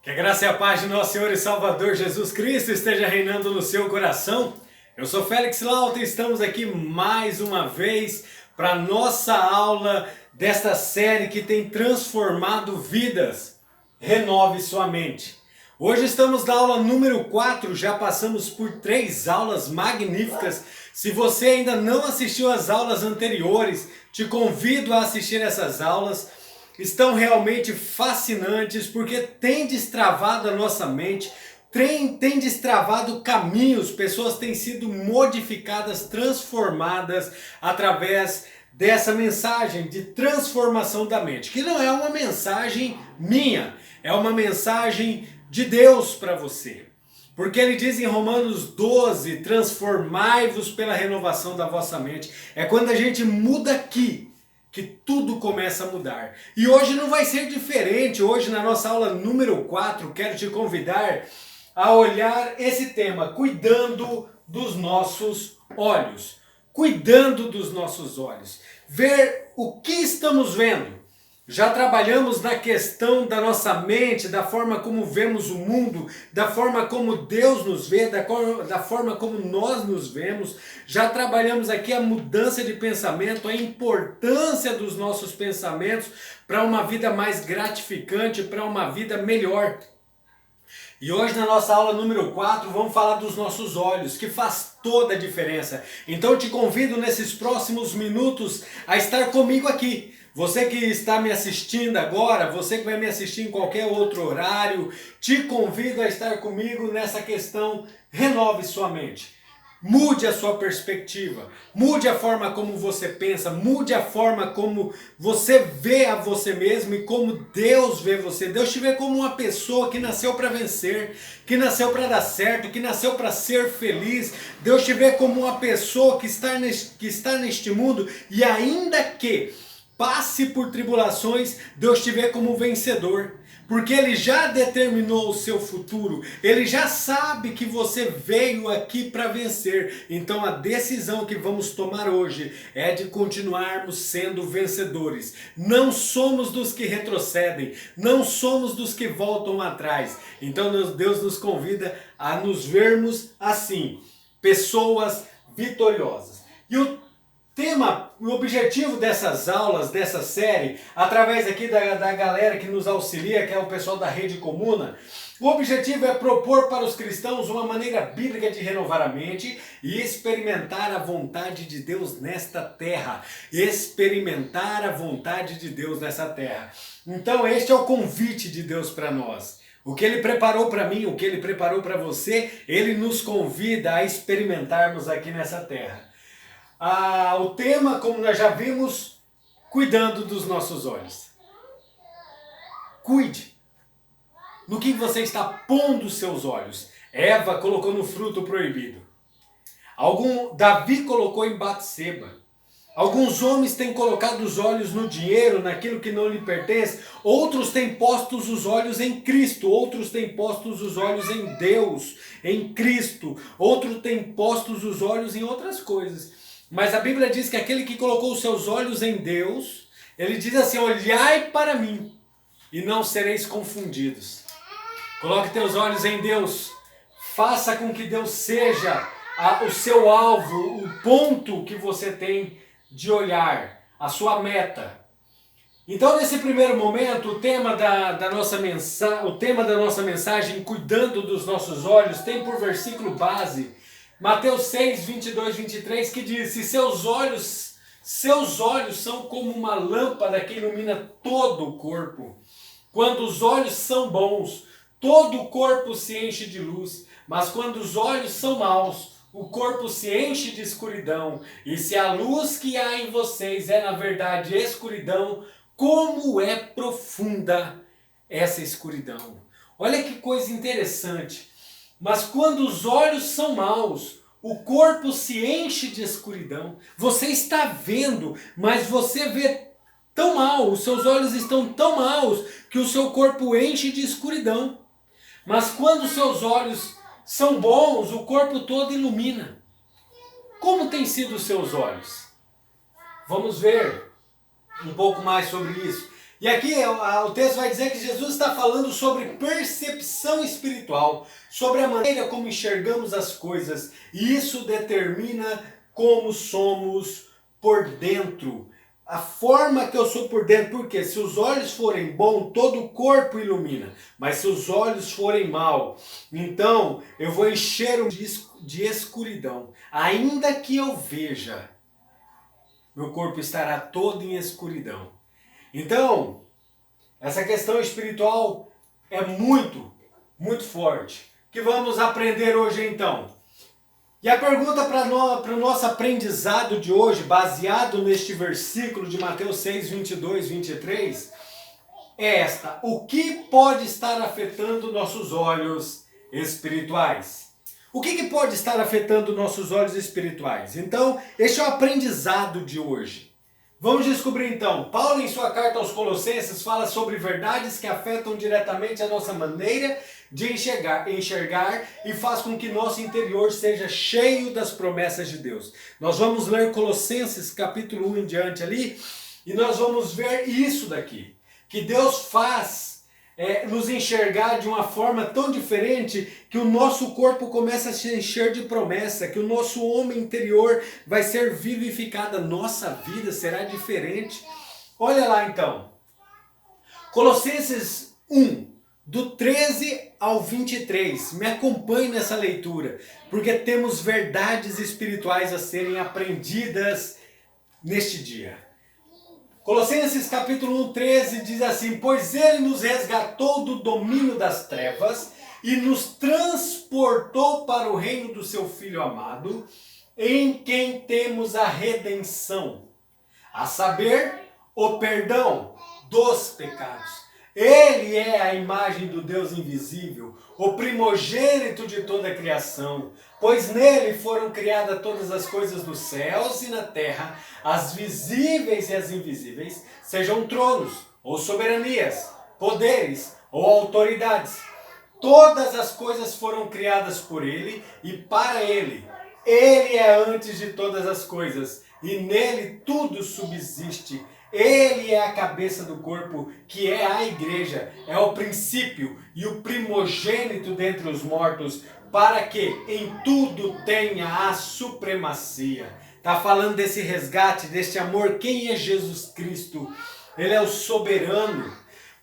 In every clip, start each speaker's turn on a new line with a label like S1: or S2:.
S1: Que a graça e a paz de nosso Senhor e Salvador Jesus Cristo esteja reinando no seu coração. Eu sou Félix Lauta e estamos aqui mais uma vez para nossa aula desta série que tem transformado vidas. Renove sua mente. Hoje estamos na aula número 4, já passamos por 3 aulas magníficas. Se você ainda não assistiu às aulas anteriores, te convido a assistir essas aulas. Estão realmente fascinantes porque tem destravado a nossa mente, tem destravado caminhos, pessoas têm sido modificadas, transformadas através dessa mensagem de transformação da mente, que não é uma mensagem minha, é uma mensagem de Deus para você. Porque ele diz em Romanos 12, transformai-vos pela renovação da vossa mente. É quando a gente muda aqui que tudo começa a mudar. E hoje não vai ser diferente. Hoje na nossa aula número 4, quero te convidar a olhar esse tema, cuidando dos nossos olhos. Cuidando dos nossos olhos. Ver o que estamos vendo. Já trabalhamos na questão da nossa mente, da forma como vemos o mundo, da forma como Deus nos vê, da forma como nós nos vemos. Já trabalhamos aqui a mudança de pensamento, a importância dos nossos pensamentos para uma vida mais gratificante, para uma vida melhor. E hoje na nossa aula número 4 vamos falar dos nossos olhos, que faz toda a diferença. Então eu te convido nesses próximos minutos a estar comigo aqui. Você que está me assistindo agora, você que vai me assistir em qualquer outro horário, te convido a estar comigo nessa questão, renove sua mente. Mude a sua perspectiva, mude a forma como você pensa, mude a forma como você vê a você mesmo e como Deus vê você. Deus te vê como uma pessoa que nasceu para vencer, que nasceu para dar certo, que nasceu para ser feliz. Deus te vê como uma pessoa que está neste mundo e ainda que passe por tribulações, Deus te vê como vencedor. Porque Ele já determinou o seu futuro. Ele já sabe que você veio aqui para vencer. Então a decisão que vamos tomar hoje é de continuarmos sendo vencedores. Não somos dos que retrocedem. Não somos dos que voltam atrás. Então Deus nos convida a nos vermos assim. Pessoas vitoriosas. E o objetivo dessas aulas, dessa série, através aqui da galera que nos auxilia, que é o pessoal da Rede Comuna, o objetivo é propor para os cristãos uma maneira bíblica de renovar a mente e experimentar a vontade de Deus nesta terra. Experimentar a vontade de Deus nessa terra. Então este é o convite de Deus para nós. O que Ele preparou para mim, o que Ele preparou para você, Ele nos convida a experimentarmos aqui nessa terra. O tema, como nós já vimos, cuidando dos nossos olhos. Cuide. No que você está pondo os seus olhos? Eva colocou no fruto proibido. Davi colocou em Batseba. Alguns homens têm colocado os olhos no dinheiro, naquilo que não lhe pertence. Outros têm postos os olhos em Cristo. Outros têm postos os olhos em Deus, em Cristo. Outros têm postos os olhos em outras coisas. Mas a Bíblia diz que aquele que colocou os seus olhos em Deus, ele diz assim, olhai para mim e não sereis confundidos. Coloque teus olhos em Deus, faça com que Deus seja o seu alvo, o ponto que você tem de olhar, a sua meta. Então nesse primeiro momento, o tema da nossa mensagem, cuidando dos nossos olhos, tem por versículo base Mateus 6, 22, 23, que diz, se seus olhos são como uma lâmpada que ilumina todo o corpo. Quando os olhos são bons, todo o corpo se enche de luz. Mas quando os olhos são maus, o corpo se enche de escuridão. E se a luz que há em vocês é na verdade escuridão, como é profunda essa escuridão. Olha que coisa interessante. Mas quando os olhos são maus, o corpo se enche de escuridão. Você está vendo, mas você vê tão mal, os seus olhos estão tão maus que o seu corpo enche de escuridão. Mas quando os seus olhos são bons, o corpo todo ilumina. Como têm sido os seus olhos? Vamos ver um pouco mais sobre isso. E aqui o texto vai dizer que Jesus está falando sobre percepção espiritual, sobre a maneira como enxergamos as coisas. E isso determina como somos por dentro. A forma que eu sou por dentro, porque se os olhos forem bons, todo o corpo ilumina. Mas se os olhos forem mal, então eu vou encher de escuridão. Ainda que eu veja, meu corpo estará todo em escuridão. Então, essa questão espiritual é muito, muito forte. O que vamos aprender hoje então? E a pergunta para o nosso aprendizado de hoje, baseado neste versículo de Mateus 6, 22, 23, é esta: o que pode estar afetando nossos olhos espirituais? O que pode estar afetando nossos olhos espirituais? Então, este é o aprendizado de hoje. Vamos descobrir então. Paulo, em sua carta aos Colossenses, fala sobre verdades que afetam diretamente a nossa maneira de enxergar e faz com que nosso interior seja cheio das promessas de Deus. Nós vamos ler Colossenses capítulo 1 em diante ali e nós vamos ver isso daqui. Que Deus faz nos enxergar de uma forma tão diferente que o nosso corpo começa a se encher de promessa, que o nosso homem interior vai ser vivificado, a nossa vida será diferente. Olha lá então, Colossenses 1, do 13 ao 23, me acompanhe nessa leitura, porque temos verdades espirituais a serem aprendidas neste dia. Colossenses capítulo 1, 13 diz assim: pois ele nos resgatou do domínio das trevas e nos transportou para o reino do seu Filho amado, em quem temos a redenção, a saber, o perdão dos pecados. Ele é a imagem do Deus invisível, o primogênito de toda a criação, pois nele foram criadas todas as coisas nos céus e na terra, as visíveis e as invisíveis, sejam tronos, ou soberanias, poderes, ou autoridades. Todas as coisas foram criadas por ele e para ele. Ele é antes de todas as coisas, e nele tudo subsiste. Ele é a cabeça do corpo, que é a igreja, é o princípio e o primogênito dentre os mortos, para que em tudo tenha a supremacia. Está falando desse resgate, deste amor. Quem é Jesus Cristo? Ele é o soberano,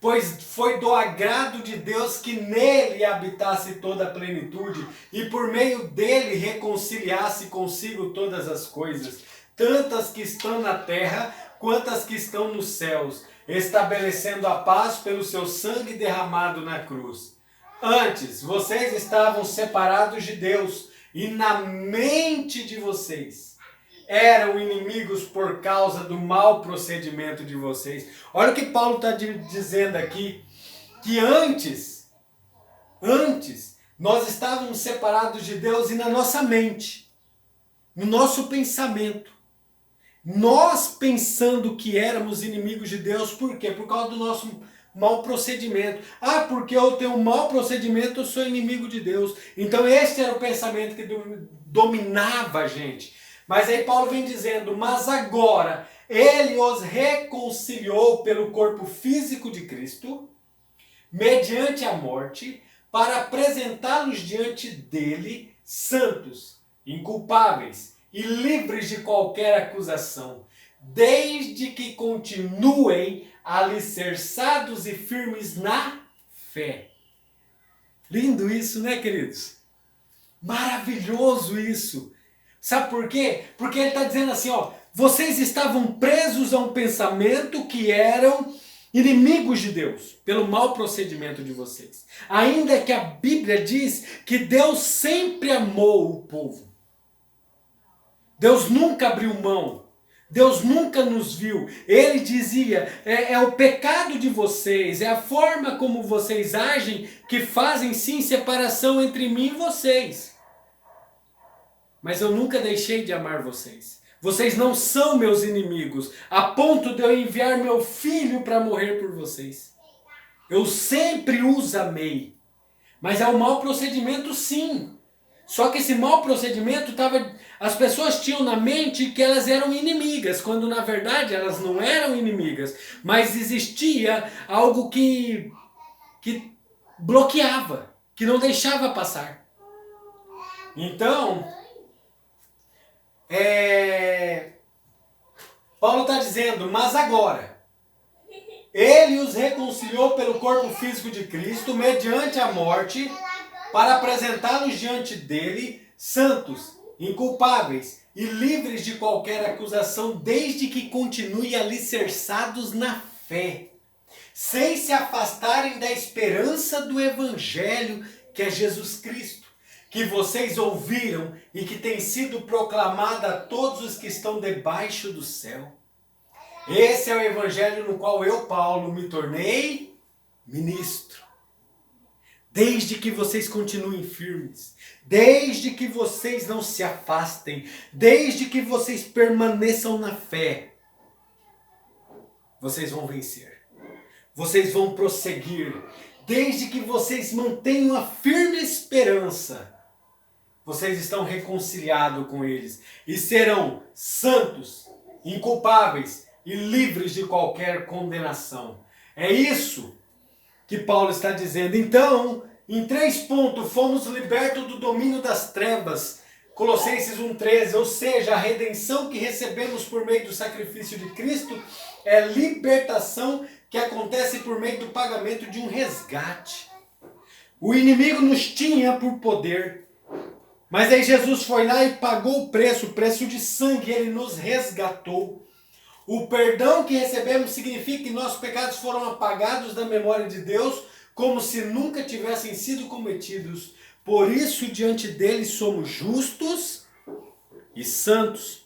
S1: pois foi do agrado de Deus que nele habitasse toda a plenitude e por meio dele reconciliasse consigo todas as coisas, tantas que estão na terra quantas que estão nos céus, estabelecendo a paz pelo seu sangue derramado na cruz. Antes, vocês estavam separados de Deus e na mente de vocês eram inimigos por causa do mau procedimento de vocês. Olha o que Paulo está dizendo aqui, que antes, nós estávamos separados de Deus e na nossa mente, no nosso pensamento. Nós pensando que éramos inimigos de Deus, por quê? Por causa do nosso mau procedimento. Ah, porque eu tenho um mau procedimento, eu sou inimigo de Deus. Então este era o pensamento que dominava a gente. Mas aí Paulo vem dizendo, mas agora ele os reconciliou pelo corpo físico de Cristo, mediante a morte, para apresentá-los diante dele santos, inculpáveis e livres de qualquer acusação, desde que continuem alicerçados e firmes na fé. Lindo isso, né, queridos? Maravilhoso isso. Sabe por quê? Porque ele está dizendo assim, ó, vocês estavam presos a um pensamento que eram inimigos de Deus, pelo mau procedimento de vocês. Ainda que a Bíblia diz que Deus sempre amou o povo. Deus nunca abriu mão. Deus nunca nos viu. Ele dizia, é o pecado de vocês, é a forma como vocês agem que fazem sim separação entre mim e vocês. Mas eu nunca deixei de amar vocês. Vocês não são meus inimigos, a ponto de eu enviar meu filho para morrer por vocês. Eu sempre os amei. Mas é um mau procedimento, sim. Só que esse mau procedimento estava As pessoas tinham na mente que elas eram inimigas, quando na verdade elas não eram inimigas, mas existia algo que bloqueava, que não deixava passar. Então, Paulo está dizendo, mas agora, ele os reconciliou pelo corpo físico de Cristo, mediante a morte, para apresentá-los diante dele, santos, inculpáveis e livres de qualquer acusação, desde que continuem alicerçados na fé, sem se afastarem da esperança do Evangelho, que é Jesus Cristo, que vocês ouviram e que tem sido proclamada a todos os que estão debaixo do céu. Esse é o Evangelho no qual eu, Paulo, me tornei ministro. Desde que vocês continuem firmes, desde que vocês não se afastem, desde que vocês permaneçam na fé, vocês vão vencer, vocês vão prosseguir, desde que vocês mantenham a firme esperança, vocês estão reconciliados com eles e serão santos, inculpáveis e livres de qualquer condenação. É isso que Paulo está dizendo. Então, em 3 pontos, fomos libertos do domínio das trevas. Colossenses 1,13, ou seja, a redenção que recebemos por meio do sacrifício de Cristo é libertação que acontece por meio do pagamento de um resgate. O inimigo nos tinha por poder, mas aí Jesus foi lá e pagou o preço de sangue, ele nos resgatou. O perdão que recebemos significa que nossos pecados foram apagados da memória de Deus, como se nunca tivessem sido cometidos. Por isso, diante dele, somos justos e santos.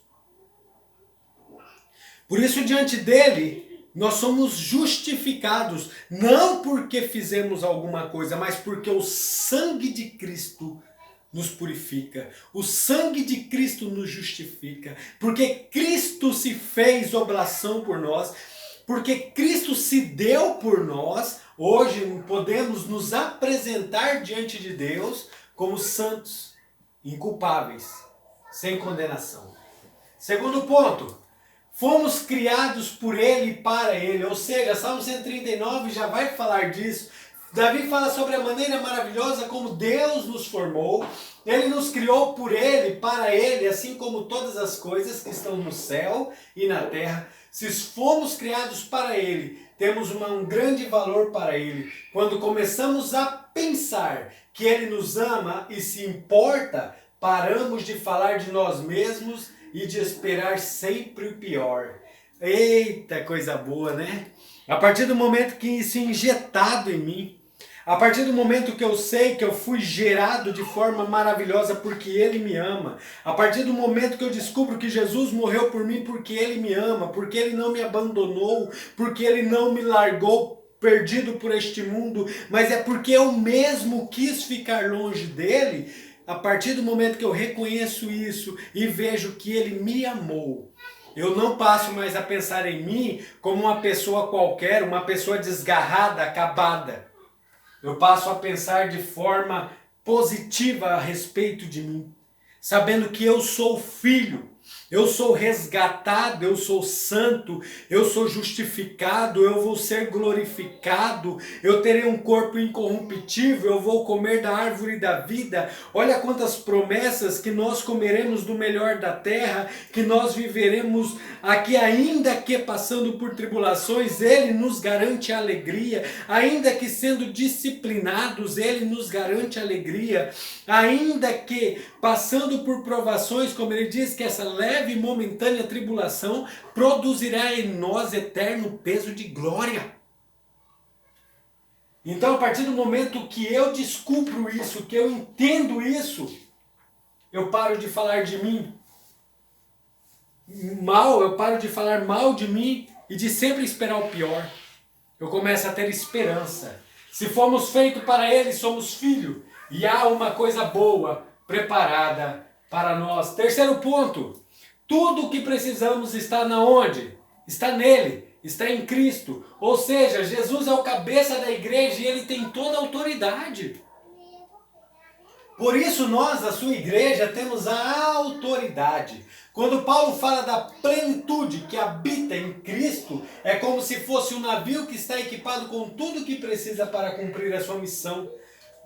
S1: Por isso, diante dele, nós somos justificados, não porque fizemos alguma coisa, mas porque o sangue de Cristo nos purifica. O sangue de Cristo nos justifica. Porque Cristo se fez oblação por nós. Porque Cristo se deu por nós. Hoje podemos nos apresentar diante de Deus como santos, inculpáveis, sem condenação. Segundo ponto, fomos criados por Ele e para Ele. Ou seja, Salmo 139 já vai falar disso. Davi fala sobre a maneira maravilhosa como Deus nos formou. Ele nos criou por Ele, para Ele, assim como todas as coisas que estão no céu e na terra. Se fomos criados para Ele, temos um grande valor para Ele. Quando começamos a pensar que Ele nos ama e se importa, paramos de falar de nós mesmos e de esperar sempre o pior. Eita, coisa boa, né? A partir do momento que isso é injetado em mim, a partir do momento que eu sei que eu fui gerado de forma maravilhosa porque Ele me ama, a partir do momento que eu descubro que Jesus morreu por mim porque Ele me ama, porque Ele não me abandonou, porque Ele não me largou perdido por este mundo, mas é porque eu mesmo quis ficar longe dEle, a partir do momento que eu reconheço isso e vejo que Ele me amou, eu não passo mais a pensar em mim como uma pessoa qualquer, uma pessoa desgarrada, acabada. Eu passo a pensar de forma positiva a respeito de mim, sabendo que eu sou filho, eu sou resgatado, eu sou santo, eu sou justificado, eu vou ser glorificado, eu terei um corpo incorruptível, eu vou comer da árvore da vida. Olha quantas promessas, que nós comeremos do melhor da terra, que nós viveremos aqui, ainda que passando por tribulações, Ele nos garante alegria, ainda que sendo disciplinados, Ele nos garante alegria, ainda que passando por provações, como Ele diz, que essa leve e momentânea tribulação produzirá em nós eterno peso de glória. Então, a partir do momento que eu descubro isso, que eu entendo isso, eu paro de falar de mim mal, eu paro de falar mal de mim e de sempre esperar o pior. Eu começo a ter esperança. Se fomos feitos para Ele, somos filhos, e há uma coisa boa preparada para nós. Terceiro ponto, tudo o que precisamos está na onde? Está nele, está em Cristo. Ou seja, Jesus é o cabeça da igreja e Ele tem toda a autoridade. Por isso nós, a sua igreja, temos a autoridade. Quando Paulo fala da plenitude que habita em Cristo, é como se fosse um navio que está equipado com tudo que precisa para cumprir a sua missão.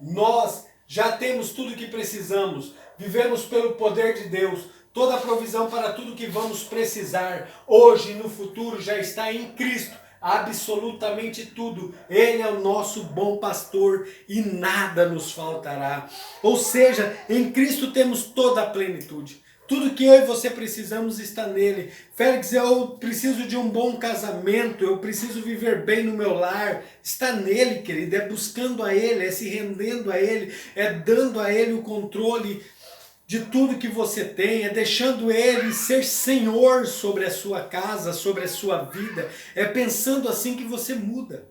S1: Nós já temos tudo o que precisamos, vivemos pelo poder de Deus, toda a provisão para tudo que vamos precisar, hoje e no futuro já está em Cristo. Absolutamente tudo. Ele é o nosso bom pastor e nada nos faltará. Ou seja, em Cristo temos toda a plenitude. Tudo que eu e você precisamos está nele. Félix, eu preciso de um bom casamento, eu preciso viver bem no meu lar. Está nele, querido. É buscando a ele, é se rendendo a ele, é dando a ele o controle de tudo que você tem, é deixando ele ser senhor sobre a sua casa, sobre a sua vida. É pensando assim que você muda.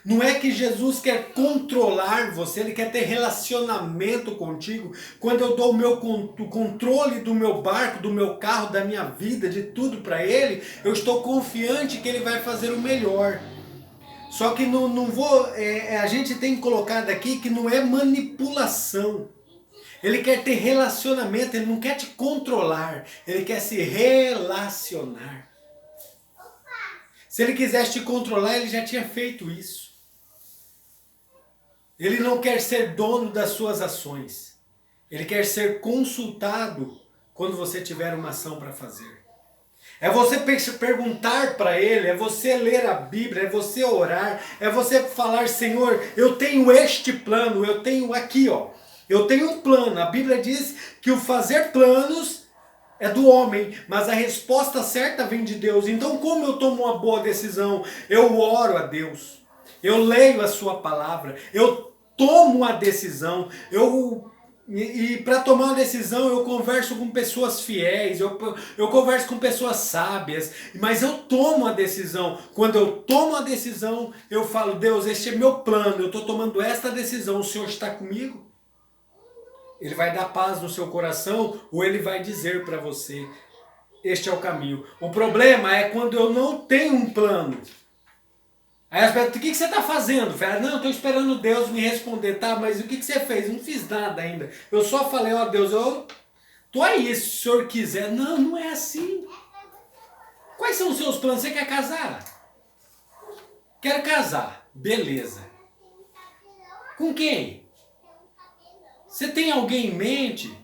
S1: Não é que Jesus quer controlar você, ele quer ter relacionamento contigo. Quando eu dou o controle do meu barco, do meu carro, da minha vida, de tudo para ele, eu estou confiante que ele vai fazer o melhor. Só que a gente tem colocado aqui que não é manipulação. Ele quer ter relacionamento, ele não quer te controlar, ele quer se relacionar. Se ele quisesse te controlar, ele já tinha feito isso. Ele não quer ser dono das suas ações. Ele quer ser consultado quando você tiver uma ação para fazer. É você perguntar para ele, é você ler a Bíblia, é você orar, é você falar, Senhor, eu tenho este plano, eu tenho aqui, ó. Eu tenho um plano. A Bíblia diz que o fazer planos é do homem, mas a resposta certa vem de Deus. Então, como eu tomo uma boa decisão? Eu oro a Deus. Eu leio a sua palavra. Eu tomo a decisão. E para tomar uma decisão, eu converso com pessoas fiéis, eu converso com pessoas sábias, mas eu tomo a decisão. Quando eu tomo a decisão, eu falo, Deus, este é meu plano, eu estou tomando esta decisão, o Senhor está comigo? Ele vai dar paz no seu coração ou ele vai dizer para você, este é o caminho. O problema é quando eu não tenho um plano. Aí as pessoas, o que você está fazendo? Fala, não, estou esperando Deus me responder. Tá, mas o que você fez? Não fiz nada ainda. Eu só falei, ó Deus, eu tô aí, se o Senhor quiser. Não, não é assim. Quais são os seus planos? Você quer casar? Quero casar. Beleza. Com quem? Você tem alguém em mente?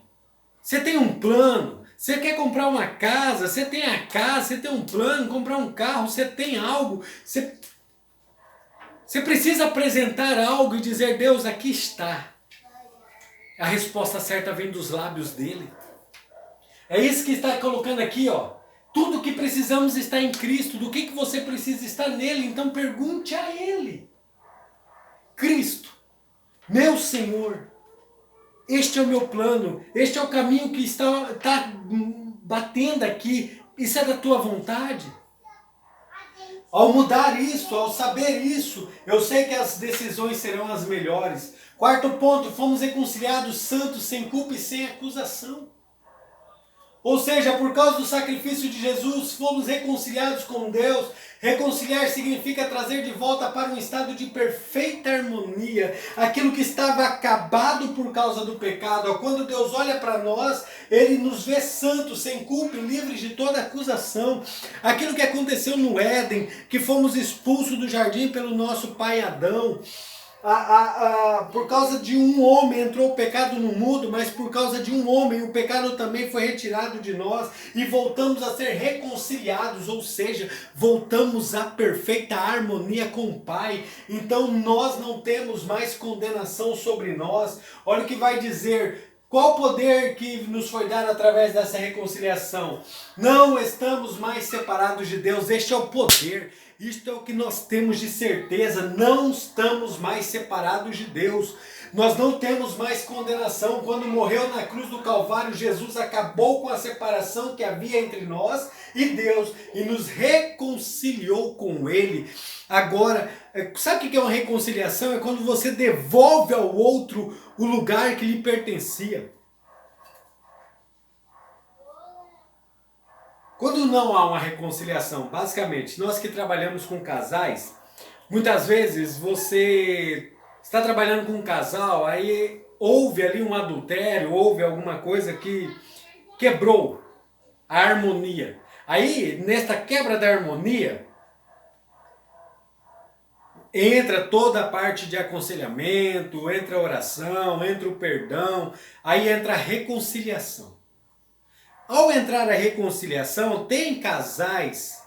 S1: Você tem um plano? Você quer comprar uma casa? Você tem a casa? Você tem um plano? Comprar um carro? Você tem algo? Você precisa apresentar algo e dizer, Deus, aqui está. A resposta certa vem dos lábios dele. É isso que está colocando aqui, ó. Tudo o que precisamos está em Cristo. Do que você precisa está nele. Então pergunte a ele. Cristo, meu Senhor. Este é o meu plano, este é o caminho que está batendo aqui, isso é da tua vontade? Ao mudar isso, ao saber isso, eu sei que as decisões serão as melhores. Quarto ponto, fomos reconciliados santos, sem culpa e sem acusação. Ou seja, por causa do sacrifício de Jesus, fomos reconciliados com Deus. Reconciliar significa trazer de volta para um estado de perfeita harmonia aquilo que estava acabado por causa do pecado. Quando Deus olha para nós, Ele nos vê santos, sem culpa e livres de toda acusação. Aquilo que aconteceu no Éden, que fomos expulsos do jardim pelo nosso pai Adão. Por causa de um homem entrou o pecado no mundo, mas por causa de um homem o pecado também foi retirado de nós e voltamos a ser reconciliados, ou seja, voltamos à perfeita harmonia com o Pai. Então nós não temos mais condenação sobre nós. Olha o que vai dizer. Qual o poder que nos foi dado através dessa reconciliação? Não estamos mais separados de Deus, este é o poder. Isto é o que nós temos de certeza, não estamos mais separados de Deus. Nós não temos mais condenação. Quando morreu na cruz do Calvário, Jesus acabou com a separação que havia entre nós e Deus e nos reconciliou com Ele. Agora, sabe o que é uma reconciliação? É quando você devolve ao outro o lugar que lhe pertencia. Quando não há uma reconciliação, basicamente, nós que trabalhamos com casais, muitas vezes você está trabalhando com um casal, aí houve ali um adultério, houve alguma coisa que quebrou a harmonia. Aí, nesta quebra da harmonia, entra toda a parte de aconselhamento, entra a oração, entra o perdão, aí entra a reconciliação. Ao entrar a reconciliação, tem casais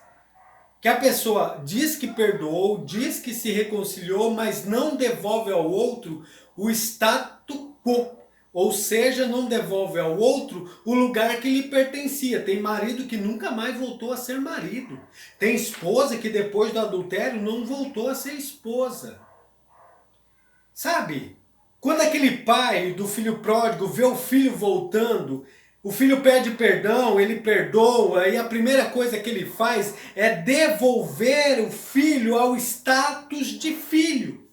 S1: que a pessoa diz que perdoou, diz que se reconciliou, mas não devolve ao outro o status quo. Ou seja, não devolve ao outro o lugar que lhe pertencia. Tem marido que nunca mais voltou a ser marido. Tem esposa que depois do adultério não voltou a ser esposa. Sabe? Quando aquele pai do filho pródigo vê o filho voltando, o filho pede perdão, ele perdoa, e a primeira coisa que ele faz é devolver o filho ao status de filho.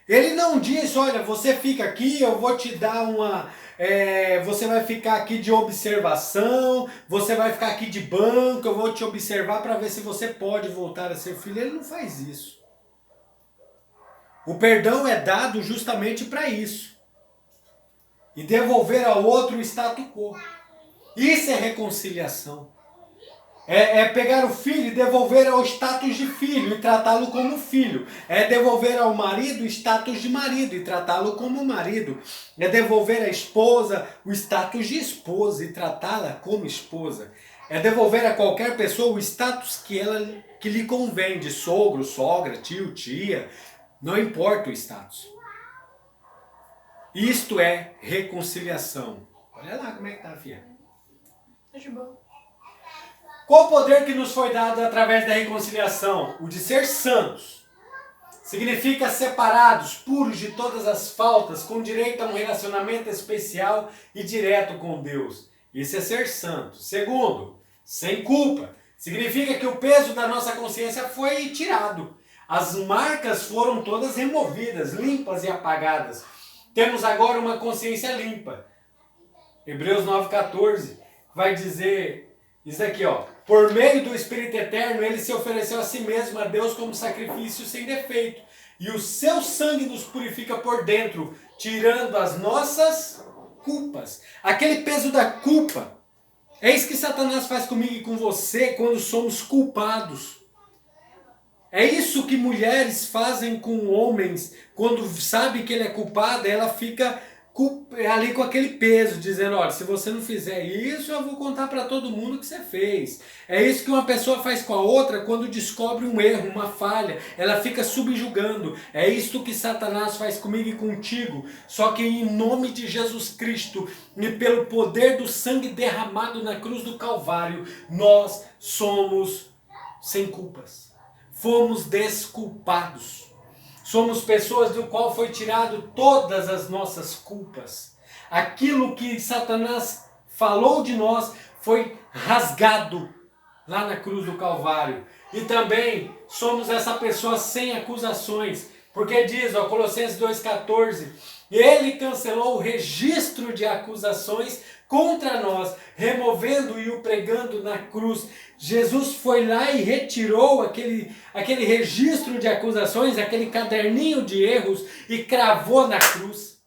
S1: Ele não diz, olha, você fica aqui, eu vou te dar você vai ficar aqui de observação, você vai ficar aqui de banco, eu vou te observar para ver se você pode voltar a ser filho. Ele não faz isso. O perdão é dado justamente para isso. E devolver ao outro o status quo. Isso é reconciliação. É pegar o filho e devolver ao status de filho e tratá-lo como filho. É devolver ao marido o status de marido e tratá-lo como marido. É devolver à esposa o status de esposa e tratá-la como esposa. É devolver a qualquer pessoa o status que lhe convém, de sogro, sogra, tio, tia. Não importa o status. Isto é reconciliação. Olha lá como é que tá, filha.
S2: Tá de boa.
S1: Qual o poder que nos foi dado através da reconciliação? O de ser santos. Significa separados, puros de todas as faltas, com direito a um relacionamento especial e direto com Deus. Isso é ser santo. Segundo, sem culpa. Significa que o peso da nossa consciência foi tirado. As marcas foram todas removidas, limpas e apagadas. Temos agora uma consciência limpa. Hebreus 9,14 vai dizer isso aqui, ó. Por meio do Espírito Eterno, ele se ofereceu a si mesmo a Deus como sacrifício sem defeito. E o seu sangue nos purifica por dentro, tirando as nossas culpas. Aquele peso da culpa. É isso que Satanás faz comigo e com você quando somos culpados. É isso que mulheres fazem com homens. Quando sabe que ele é culpado, ela fica ali com aquele peso, dizendo, olha, se você não fizer isso, eu vou contar para todo mundo que você fez. É isso que uma pessoa faz com a outra quando descobre um erro, uma falha. Ela fica subjugando. É isso que Satanás faz comigo e contigo. Só que em nome de Jesus Cristo e pelo poder do sangue derramado na cruz do Calvário, nós somos sem culpas. Fomos desculpados. Somos pessoas do qual foi tirado todas as nossas culpas. Aquilo que Satanás falou de nós foi rasgado lá na cruz do Calvário. E também somos essa pessoa sem acusações. Porque diz, ó, Colossenses 2,14, ele cancelou o registro de acusações contra nós, removendo e o pregando na cruz. Jesus foi lá e retirou aquele registro de acusações, aquele caderninho de erros e cravou na cruz.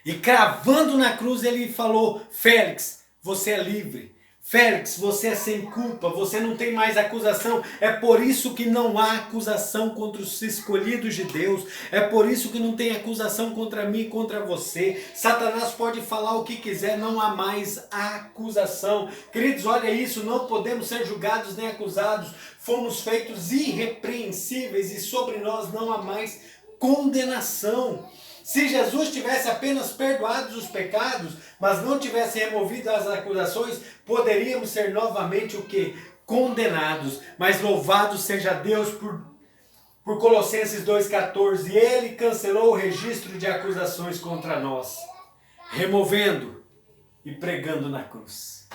S1: E cravando na cruz ele falou, Félix, você é livre. Félix, você é sem culpa, você não tem mais acusação. É por isso que não há acusação contra os escolhidos de Deus. É por isso que não tem acusação contra mim e contra você. Satanás pode falar o que quiser, não há mais acusação. Queridos, olha isso, não podemos ser julgados nem acusados. Fomos feitos irrepreensíveis e sobre nós não há mais condenação. Se Jesus tivesse apenas perdoado os pecados, mas não tivesse removido as acusações, poderíamos ser novamente o quê? Condenados. Mas louvado seja Deus por Colossenses 2,14. Ele cancelou o registro de acusações contra nós, removendo e pregando na cruz.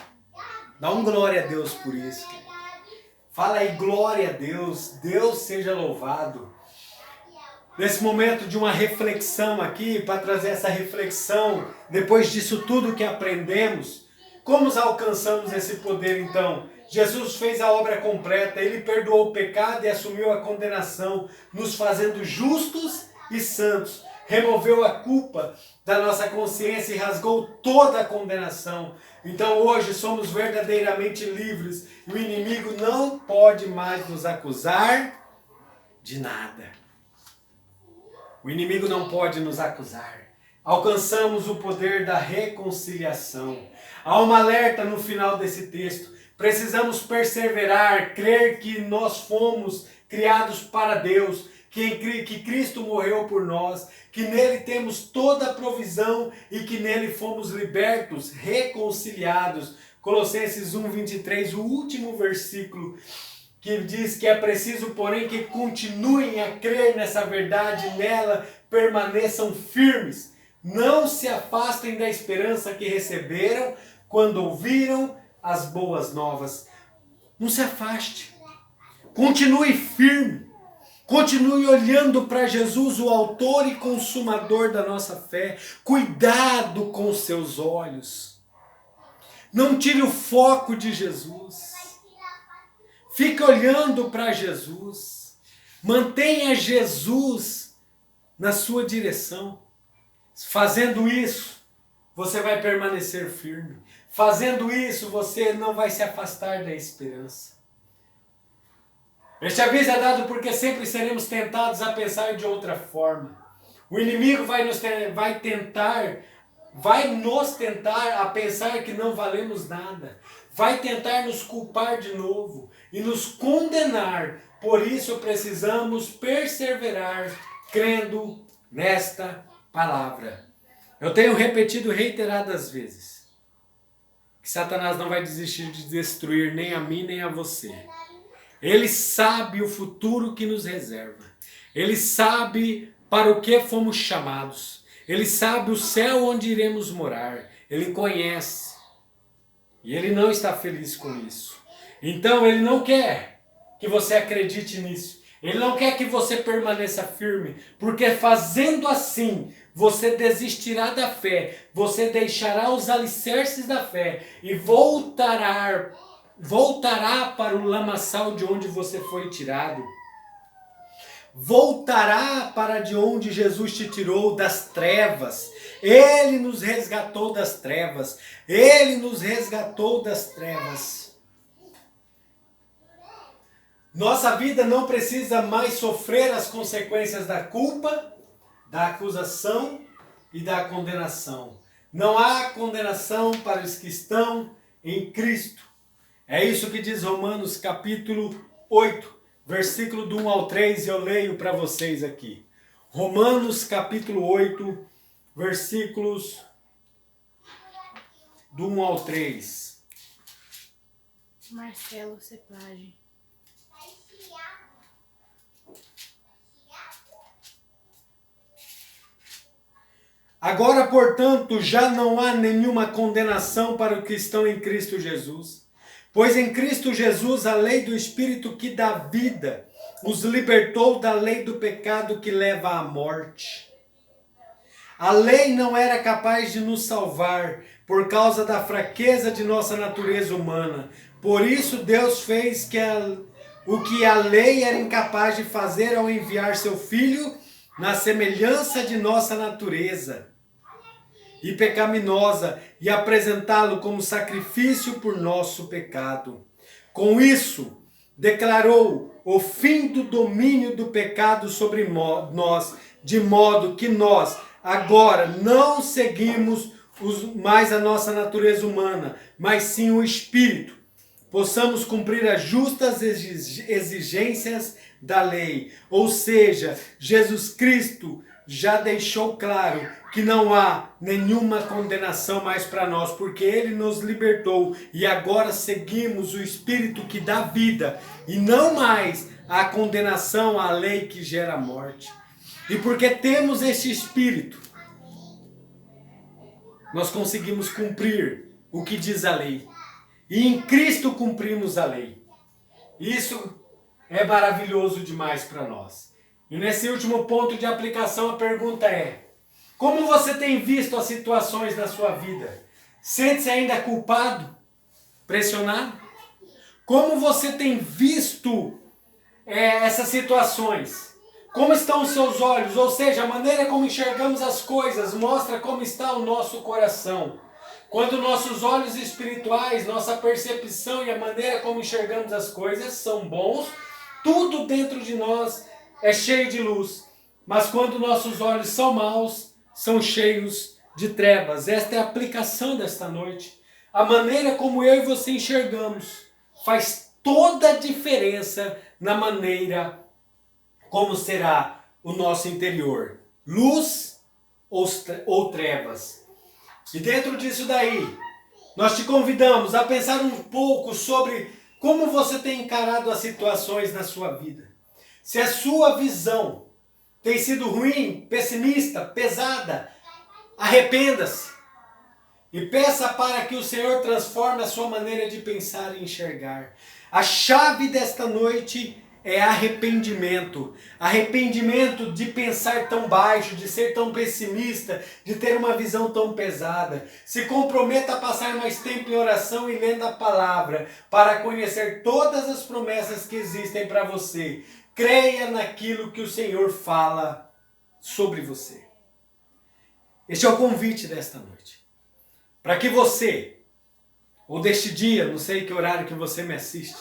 S1: Dá um glória a Deus por isso. Fala aí, glória a Deus. Deus seja louvado. Nesse momento de uma reflexão aqui, para trazer essa reflexão, depois disso tudo que aprendemos, como alcançamos esse poder então? Jesus fez a obra completa, ele perdoou o pecado e assumiu a condenação, nos fazendo justos e santos, removeu a culpa da nossa consciência e rasgou toda a condenação. Então hoje somos verdadeiramente livres e o inimigo não pode mais nos acusar de nada. O inimigo não pode nos acusar. Alcançamos o poder da reconciliação. Há uma alerta no final desse texto. Precisamos perseverar, crer que nós fomos criados para Deus, que Cristo morreu por nós, que nele temos toda a provisão e que nele fomos libertos, reconciliados. Colossenses 1:23, o último versículo, que diz que é preciso, porém, que continuem a crer nessa verdade, nela permaneçam firmes. Não se afastem da esperança que receberam quando ouviram as boas novas. Não se afaste. Continue firme. Continue olhando para Jesus, o autor e consumador da nossa fé. Cuidado com os seus olhos. Não tire o foco de Jesus. Fique olhando para Jesus. Mantenha Jesus na sua direção. Fazendo isso, você vai permanecer firme. Fazendo isso, você não vai se afastar da esperança. Este aviso é dado porque sempre seremos tentados a pensar de outra forma. O inimigo vai nos tentar a pensar que não valemos nada. Vai tentar nos culpar de novo e nos condenar. Por isso precisamos perseverar crendo nesta palavra. Eu tenho repetido reiteradas vezes que Satanás não vai desistir de destruir nem a mim nem a você. Ele sabe o futuro que nos reserva. Ele sabe para o que fomos chamados. Ele sabe o céu onde iremos morar. Ele conhece. E ele não está feliz com isso. Então ele não quer que você acredite nisso. Ele não quer que você permaneça firme. Porque fazendo assim, você desistirá da fé. Você deixará os alicerces da fé. E voltará para o lamaçal de onde você foi tirado. Voltará para de onde Jesus te tirou, das trevas. Ele nos resgatou das trevas. Ele nos resgatou das trevas. Nossa vida não precisa mais sofrer as consequências da culpa, da acusação e da condenação. Não há condenação para os que estão em Cristo. É isso que diz Romanos capítulo 8, versículo do 1 ao 3, e eu leio para vocês aqui. Romanos capítulo 8, versículos do 1 ao 3.
S2: Marcelo Cepage.
S1: Agora, portanto, já não há nenhuma condenação para os que estão em Cristo Jesus. Pois em Cristo Jesus a lei do Espírito que dá vida os libertou da lei do pecado que leva à morte. A lei não era capaz de nos salvar por causa da fraqueza de nossa natureza humana. Por isso Deus fez o que a lei era incapaz de fazer ao enviar seu Filho na semelhança de nossa natureza e pecaminosa, e apresentá-lo como sacrifício por nosso pecado. Com isso, declarou o fim do domínio do pecado sobre nós, de modo que nós agora não seguimos mais a nossa natureza humana, mas sim o Espírito. Possamos cumprir as justas exigências da lei. Ou seja, Jesus Cristo já deixou claro que não há nenhuma condenação mais para nós, porque Ele nos libertou e agora seguimos o Espírito que dá vida e não mais a condenação à lei que gera morte. E porque temos esse Espírito, nós conseguimos cumprir o que diz a lei. E em Cristo cumprimos a lei. Isso é maravilhoso demais para nós. E nesse último ponto de aplicação, a pergunta é: como você tem visto as situações na sua vida? Sente-se ainda culpado? Pressionado? Como você tem visto essas situações? Como estão os seus olhos? Ou seja, a maneira como enxergamos as coisas mostra como está o nosso coração. Quando nossos olhos espirituais, nossa percepção e a maneira como enxergamos as coisas são bons, tudo dentro de nós é cheio de luz. Mas quando nossos olhos são maus, são cheios de trevas. Esta é a aplicação desta noite. A maneira como eu e você enxergamos faz toda a diferença na maneira como será o nosso interior. Luz ou trevas. E dentro disso daí, nós te convidamos a pensar um pouco sobre como você tem encarado as situações na sua vida. Se a sua visão tem sido ruim, pessimista, pesada, arrependa-se. E peça para que o Senhor transforme a sua maneira de pensar e enxergar. A chave desta noite é arrependimento. Arrependimento de pensar tão baixo, de ser tão pessimista, de ter uma visão tão pesada. Se comprometa a passar mais tempo em oração e lendo a palavra, para conhecer todas as promessas que existem para você. Creia naquilo que o Senhor fala sobre você. Este é o convite desta noite. Para que você, ou deste dia, não sei que horário que você me assiste,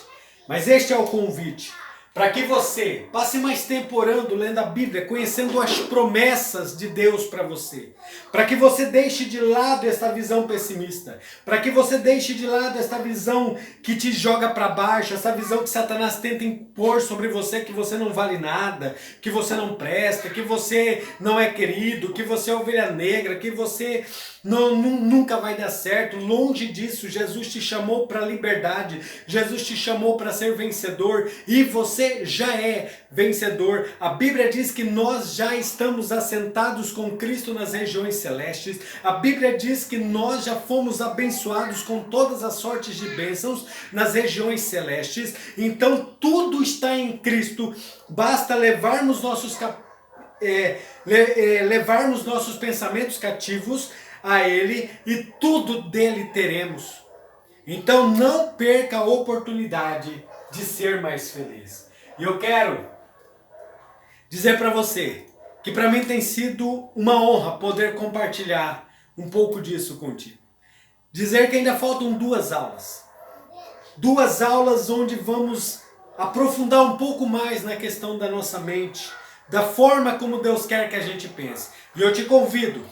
S1: mas este é o convite. Para que você passe mais tempo orando, lendo a Bíblia, conhecendo as promessas de Deus para você. Para que você deixe de lado esta visão pessimista. Para que você deixe de lado esta visão que te joga para baixo. Essa visão que Satanás tenta impor sobre você, que você não vale nada, que você não presta, que você não é querido, que você é ovelha negra, que você nunca vai dar certo. Longe disso, Jesus te chamou para a liberdade. Jesus te chamou para ser vencedor. E você já é vencedor. A Bíblia diz que nós já estamos assentados com Cristo nas regiões celestes. A Bíblia diz que nós já fomos abençoados com todas as sortes de bênçãos nas regiões celestes. Então tudo está em Cristo. Basta levarmos nossos pensamentos cativos a Ele e tudo dele teremos. Então não perca a oportunidade de ser mais feliz. E eu quero dizer para você que para mim tem sido uma honra poder compartilhar um pouco disso contigo. Dizer que ainda faltam 2 aulas. 2 aulas onde vamos aprofundar um pouco mais na questão da nossa mente, da forma como Deus quer que a gente pense. E eu te convido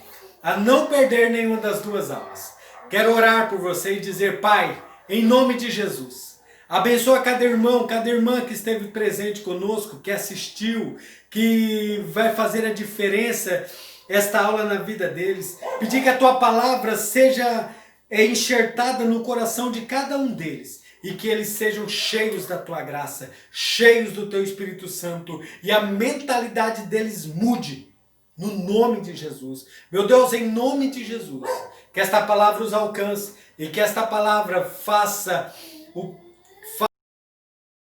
S1: a não perder nenhuma das 2 aulas. Quero orar por você e dizer: Pai, em nome de Jesus, abençoa cada irmão, cada irmã que esteve presente conosco, que assistiu, que vai fazer a diferença esta aula na vida deles. Pedir que a tua palavra seja enxertada no coração de cada um deles e que eles sejam cheios da tua graça, cheios do teu Espírito Santo e a mentalidade deles mude no nome de Jesus. Meu Deus, em nome de Jesus, que esta palavra os alcance e que esta palavra faça